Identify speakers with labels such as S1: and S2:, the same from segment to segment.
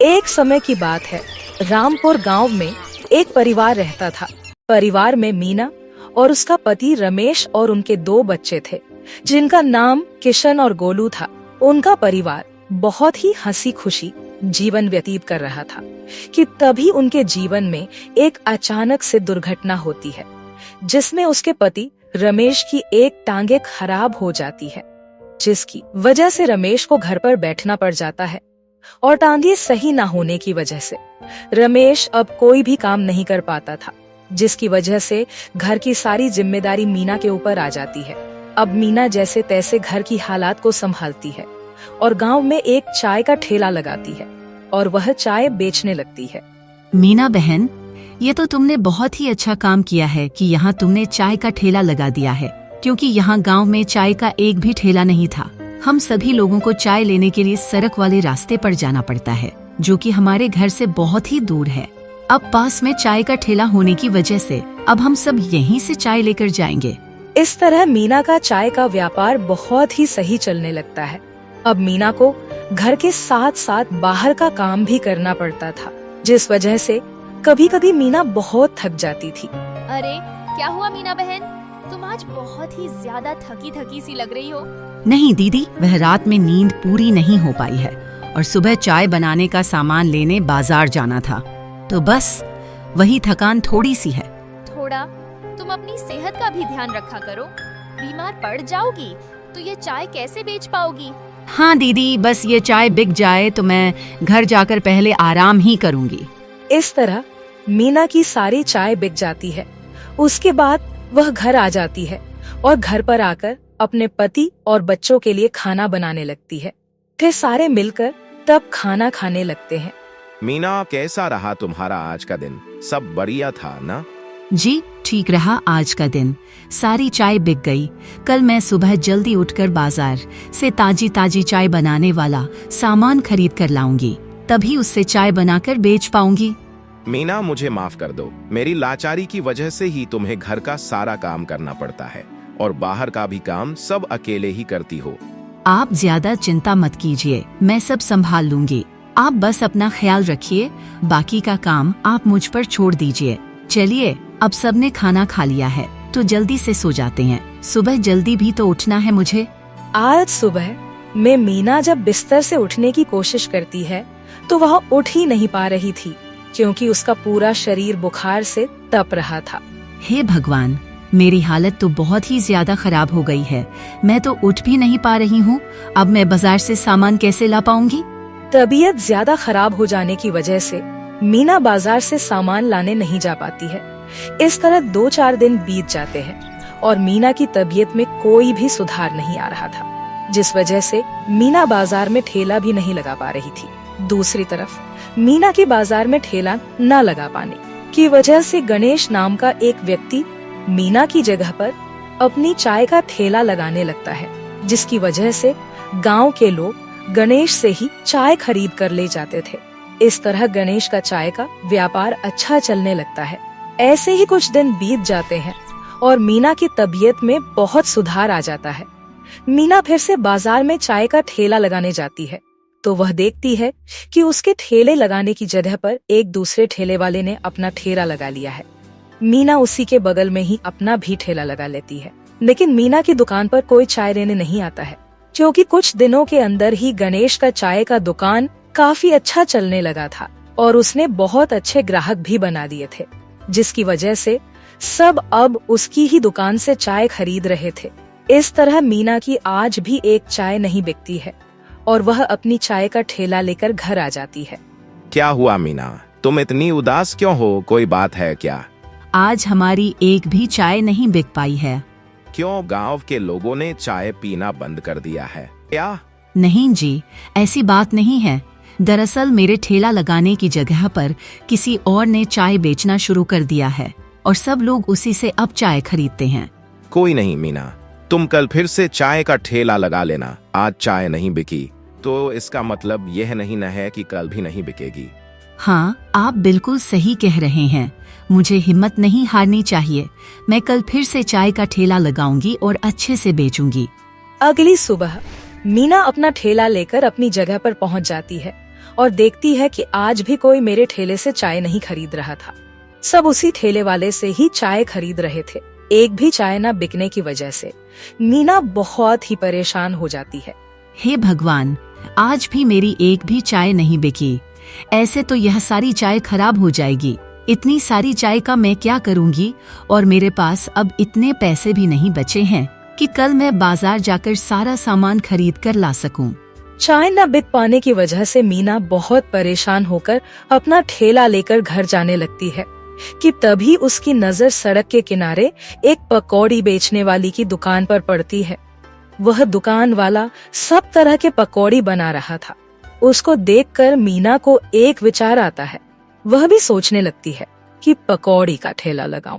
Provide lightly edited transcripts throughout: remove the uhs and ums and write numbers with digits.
S1: एक समय की बात है। रामपुर गांव में एक परिवार रहता था। परिवार में मीना और उसका पति रमेश और उनके 2 बच्चे थे, जिनका नाम किशन और गोलू था। उनका परिवार बहुत ही हंसी खुशी जीवन व्यतीत कर रहा था कि तभी उनके जीवन में एक अचानक से दुर्घटना होती है, जिसमें उसके पति रमेश की एक टांगे खराब हो जाती है, जिसकी वजह से रमेश को घर पर बैठना पड़ जाता है। और टांगे सही ना होने की वजह से रमेश अब कोई भी काम नहीं कर पाता था, जिसकी वजह से घर की सारी जिम्मेदारी मीना के ऊपर आ जाती है। अब मीना जैसे तैसे घर की हालात को संभालती है और गांव में एक चाय का ठेला लगाती है और वह चाय बेचने लगती है।
S2: मीना बहन, ये तो तुमने बहुत ही अच्छा काम किया है कि यहाँ तुमने चाय का ठेला लगा दिया है, क्योंकि यहाँ गांव में चाय का एक भी ठेला नहीं था। हम सभी लोगों को चाय लेने के लिए सड़क वाले रास्ते पर जाना पड़ता है, जो कि हमारे घर से बहुत ही दूर है। अब पास में चाय का ठेला होने की वजह से अब हम सब यहीं से चाय लेकर जाएंगे।
S1: इस तरह मीना का चाय का व्यापार बहुत ही सही चलने लगता है। अब मीना को घर के साथ साथ बाहर का काम भी करना पड़ता था, जिस वजह से कभी कभी मीना बहुत थक जाती थी।
S3: अरे क्या हुआ मीना बहन, तुम आज बहुत ही ज्यादा थकी थकी सी लग रही हो।
S2: नहीं दीदी, वह रात में नींद पूरी नहीं हो पाई है और सुबह चाय बनाने का सामान लेने बाजार जाना था, तो बस वही थकान थोड़ी सी है।
S3: थोड़ा तुम अपनी सेहत का भी ध्यान रखा करो, बीमार पड़ जाओगी तो ये चाय कैसे बेच पाओगी।
S2: हाँ दीदी, बस ये चाय बिक जाए तो मैं घर जाकर पहले आराम ही करूँगी।
S1: इस तरह मीना की सारी चाय बिक जाती है। उसके बाद वह घर आ जाती है और घर पर आकर अपने पति और बच्चों के लिए खाना बनाने लगती है। फिर सारे मिलकर तब खाना खाने लगते हैं।
S4: मीना, कैसा रहा तुम्हारा आज का दिन? सब बढ़िया था ना?
S2: जी ठीक रहा आज का दिन। सारी चाय बिक गई। कल मैं सुबह जल्दी उठकर बाजार से ताजी ताजी चाय बनाने वाला सामान खरीद कर लाऊंगी, तभी उससे चाय बनाकर बेच पाऊंगी।
S4: मीना, मुझे माफ कर दो। मेरी लाचारी की वजह से ही तुम्हें घर का सारा काम करना पड़ता है और बाहर का भी काम सब अकेले ही करती हो।
S2: आप ज्यादा चिंता मत कीजिए, मैं सब संभाल लूंगी। आप बस अपना ख्याल रखिए, बाकी का काम आप मुझ पर छोड़ दीजिए। चलिए, अब सबने खाना खा लिया है तो जल्दी से सो जाते हैं। सुबह जल्दी भी तो उठना है मुझे।
S1: आज सुबह में मीना जब बिस्तर से उठने की कोशिश करती है तो वह उठ ही नहीं पा रही थी, क्योंकि उसका पूरा शरीर बुखार से तप रहा था।
S2: हे भगवान, मेरी हालत तो बहुत ही ज्यादा खराब हो गई है। मैं तो उठ भी नहीं पा रही हूँ। अब मैं बाजार से सामान कैसे ला पाऊंगी?
S1: तबीयत ज्यादा खराब हो जाने की वजह से मीना बाजार से सामान लाने नहीं जा पाती है। इस तरह 2-4 दिन बीत जाते हैं और मीना की तबीयत में कोई भी सुधार नहीं आ रहा था, जिस वजह से मीना बाजार में ठेला भी नहीं लगा पा रही थी। दूसरी तरफ मीना की बाजार में ठेला न लगा पाने की वजह से गणेश नाम का एक व्यक्ति मीना की जगह पर अपनी चाय का ठेला लगाने लगता है, जिसकी वजह से गांव के लोग गणेश से ही चाय खरीद कर ले जाते थे। इस तरह गणेश का चाय का व्यापार अच्छा चलने लगता है। ऐसे ही कुछ दिन बीत जाते हैं और मीना की तबीयत में बहुत सुधार आ जाता है। मीना फिर से बाजार में चाय का ठेला लगाने जाती है तो वह देखती है कि उसके ठेले लगाने की जगह पर एक दूसरे ठेले वाले ने अपना ठेला लगा लिया है। मीना उसी के बगल में ही अपना भी ठेला लगा लेती है, लेकिन मीना की दुकान पर कोई चाय लेने नहीं आता है, क्योंकि कुछ दिनों के अंदर ही गणेश का चाय का दुकान काफी अच्छा चलने लगा था और उसने बहुत अच्छे ग्राहक भी बना दिए थे, जिसकी वजह से सब अब उसकी ही दुकान से चाय खरीद रहे थे। इस तरह मीना की आज भी एक चाय नहीं बिकती है और वह अपनी चाय का ठेला लेकर घर आ जाती है।
S4: क्या हुआ मीना, तुम इतनी उदास क्यों हो? कोई बात है क्या?
S2: आज हमारी एक भी चाय नहीं बिक पाई है।
S4: क्यों, गांव के लोगों ने चाय पीना बंद कर दिया है क्या?
S2: नहीं जी, ऐसी बात नहीं है। दरअसल मेरे ठेला लगाने की जगह पर किसी और ने चाय बेचना शुरू कर दिया है और सब लोग उसी से अब चाय खरीदते हैं।
S4: कोई नहीं मीना, तुम कल फिर से चाय का ठेला लगा लेना। आज चाय नहीं बिकी तो इसका मतलब यह नहीं न है कि कल भी नहीं बिकेगी।
S2: हाँ, आप बिल्कुल सही कह रहे हैं। मुझे हिम्मत नहीं हारनी चाहिए। मैं कल फिर से चाय का ठेला लगाऊंगी और अच्छे से बेचूंगी।
S1: अगली सुबह मीना अपना ठेला लेकर अपनी जगह पर पहुंच जाती है और देखती है कि आज भी कोई मेरे ठेले से चाय नहीं खरीद रहा था। सब उसी ठेले वाले से ही चाय खरीद रहे थे। एक भी चाय न बिकने की वजह से मीना बहुत ही परेशान हो जाती है।
S2: हे भगवान, आज भी मेरी एक भी चाय नहीं बिकी। ऐसे तो यह सारी चाय खराब हो जाएगी। इतनी सारी चाय का मैं क्या करूंगी, और मेरे पास अब इतने पैसे भी नहीं बचे हैं कि कल मैं बाजार जाकर सारा सामान खरीद कर ला सकूं।
S1: चाय न बिक पाने की वजह से मीना बहुत परेशान होकर अपना ठेला लेकर घर जाने लगती है कि तभी उसकी नजर सड़क के किनारे एक पकौड़ी बेचने वाली की दुकान पर पड़ती है। वह दुकान वाला सब तरह के पकौड़ी बना रहा था। उसको देखकर मीना को एक विचार आता है। वह भी सोचने लगती है कि पकौड़ी का ठेला लगाऊं।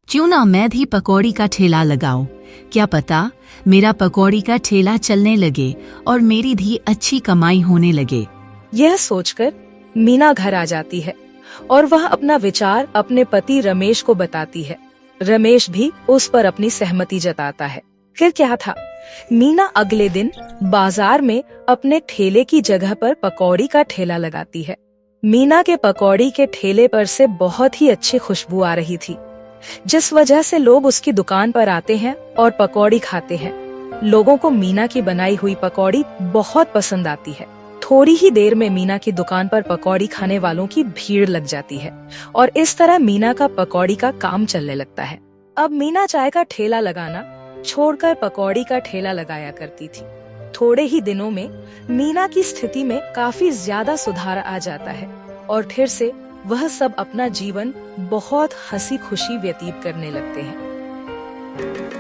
S2: क्यों ना मैं भी पकौड़ी का ठेला लगाऊं। क्या पता मेरा पकौड़ी का ठेला चलने लगे और मेरी भी अच्छी कमाई होने लगे।
S1: यह सोचकर मीना घर आ जाती है और वह अपना विचार अपने पति रमेश को बताती है। रमेश भी उस पर अपनी सहमति जताता है। फिर क्या था, मीना अगले दिन बाजार में अपने ठेले की जगह पर पकौड़ी का ठेला लगाती है। मीना के पकौड़ी के ठेले पर से बहुत ही अच्छी खुशबू आ रही थी, जिस वजह से लोग उसकी दुकान पर आते हैं और पकौड़ी खाते हैं। लोगों को मीना की बनाई हुई पकौड़ी बहुत पसंद आती है। थोड़ी ही देर में मीना की दुकान पर पकौड़ी खाने वालों की भीड़ लग जाती है और इस तरह मीना का पकौड़ी का काम चलने लगता है। अब मीना चाय का ठेला लगाना छोड़कर पकौड़ी का ठेला लगाया करती थी। थोड़े ही दिनों में मीना की स्थिति में काफी ज्यादा सुधार आ जाता है और फिर से वह सब अपना जीवन बहुत हंसी खुशी व्यतीत करने लगते हैं।